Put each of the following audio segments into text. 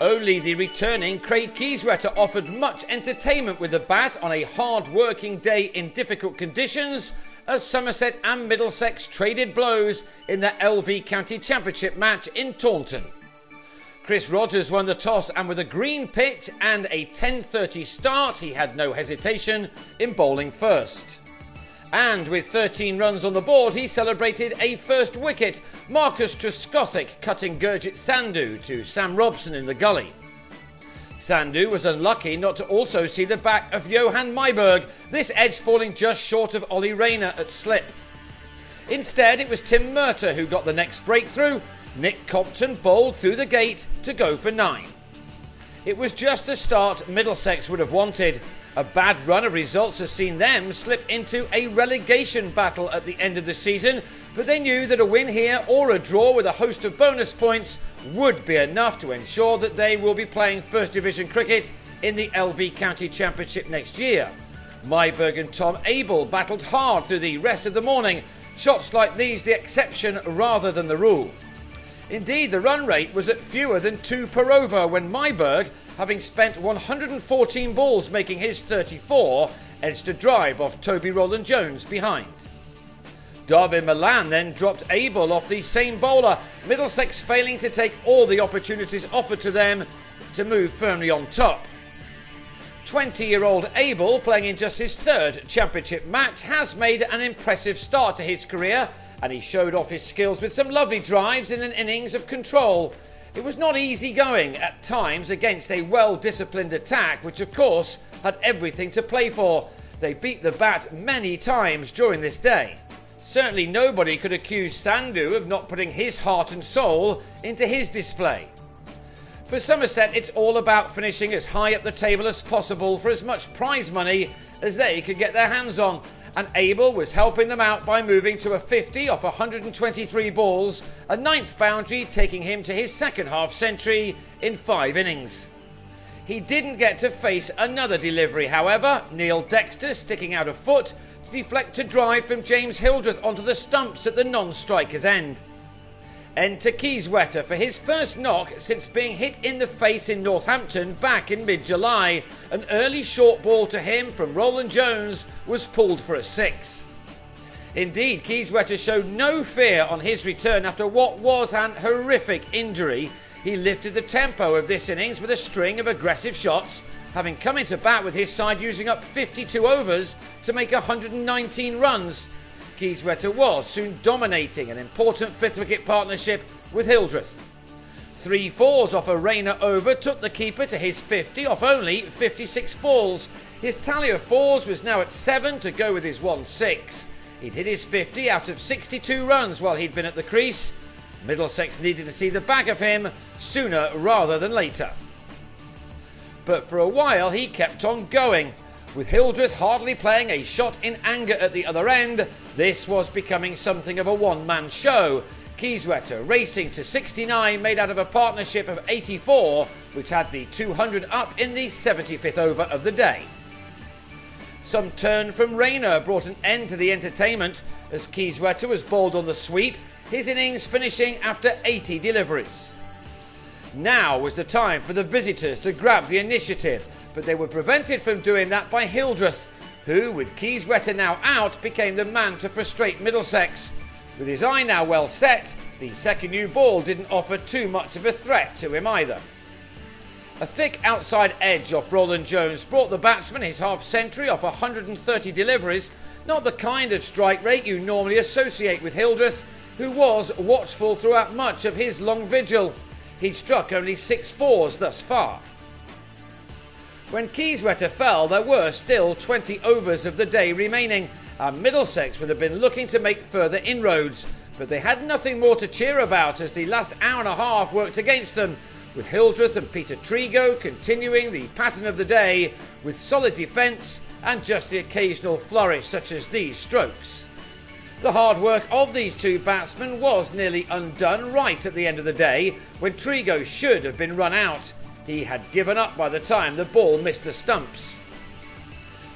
Only the returning Craig Kieswetter offered much entertainment with the bat on a hard-working day in difficult conditions, as Somerset and Middlesex traded blows in the LV County Championship match in Taunton. Chris Rogers won the toss, and with a green pitch and a 10:30 start, he had no hesitation in bowling first. And with 13 runs on the board, he celebrated a first wicket, Marcus Truskothic cutting Gurjit Sandhu to Sam Robson in the gully. Sandhu was unlucky not to also see the back of Johan Myberg, this edge falling just short of Ollie Rayner at slip. Instead, it was Tim Murtagh who got the next breakthrough. Nick Compton bowled through the gate to go for 9. It was just the start Middlesex would have wanted. A bad run of results has seen them slip into a relegation battle at the end of the season, but they knew that a win here or a draw with a host of bonus points would be enough to ensure that they will be playing First Division cricket in the LV County Championship next year. Myberg and Tom Abel battled hard through the rest of the morning, shots like these the exception rather than the rule. Indeed, the run rate was at fewer than 2 per over when Myberg, having spent 114 balls making his 34, edged a drive off Toby Roland-Jones behind. Darvin Milan then dropped Abel off the same bowler, Middlesex failing to take all the opportunities offered to them to move firmly on top. 20-year-old Abel, playing in just his 3rd championship match, has made an impressive start to his career, and he showed off his skills with some lovely drives in an innings of control. It was not easy going at times against a well-disciplined attack, which of course had everything to play for. They beat the bat many times during this day. Certainly nobody could accuse Sandhu of not putting his heart and soul into his display. For Somerset, it's all about finishing as high up the table as possible for as much prize money as they could get their hands on, and Abel was helping them out by moving to a 50 off 123 balls, a 9th boundary taking him to his 2nd half century in 5 innings. He didn't get to face another delivery, however, Neil Dexter sticking out a foot to deflect a drive from James Hildreth onto the stumps at the non-striker's end. Enter Kieswetter for his first knock since being hit in the face in Northampton back in mid-July. An early short ball to him from Roland-Jones was pulled for a 6. Indeed, Kieswetter showed no fear on his return after what was an horrific injury. He lifted the tempo of this innings with a string of aggressive shots, having come into bat with his side using up 52 overs to make 119 runs. Kieswetter was soon dominating an important 5th wicket partnership with Hildreth. 3 fours off a Rayner over took the keeper to his 50 off only 56 balls. His tally of 4s was now at 7 to go with his 1-6. He'd hit his 50 out of 62 runs while he'd been at the crease. Middlesex needed to see the back of him sooner rather than later. But for a while he kept on going. With Hildreth hardly playing a shot in anger at the other end, this was becoming something of a one-man show. Kieswetter racing to 69 made out of a partnership of 84, which had the 200 up in the 75th over of the day. Some turn from Rayner brought an end to the entertainment as Kieswetter was bowled on the sweep, his innings finishing after 80 deliveries. Now was the time for the visitors to grab the initiative, but they were prevented from doing that by Hildreth, who, with Kieswetter now out, became the man to frustrate Middlesex. With his eye now well set, the second new ball didn't offer too much of a threat to him either. A thick outside edge off Roland-Jones brought the batsman his half-century off 130 deliveries, not the kind of strike rate you normally associate with Hildreth, who was watchful throughout much of his long vigil. He'd struck only 6 fours thus far. When Kieswetter fell, there were still 20 overs of the day remaining, and Middlesex would have been looking to make further inroads, but they had nothing more to cheer about as the last hour and a half worked against them, with Hildreth and Peter Trigo continuing the pattern of the day with solid defence and just the occasional flourish such as these strokes. The hard work of these two batsmen was nearly undone right at the end of the day when Trigo should have been run out. He had given up by the time the ball missed the stumps.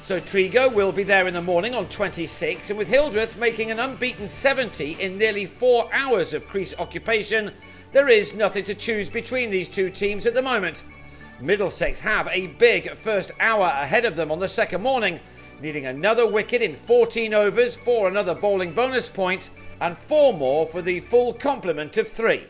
So Trigo will be there in the morning on 26, and with Hildreth making an unbeaten 70 in nearly 4 hours of crease occupation, there is nothing to choose between these two teams at the moment. Middlesex have a big first hour ahead of them on the second morning, needing another wicket in 14 overs for another bowling bonus point and 4 more for the full complement of 3.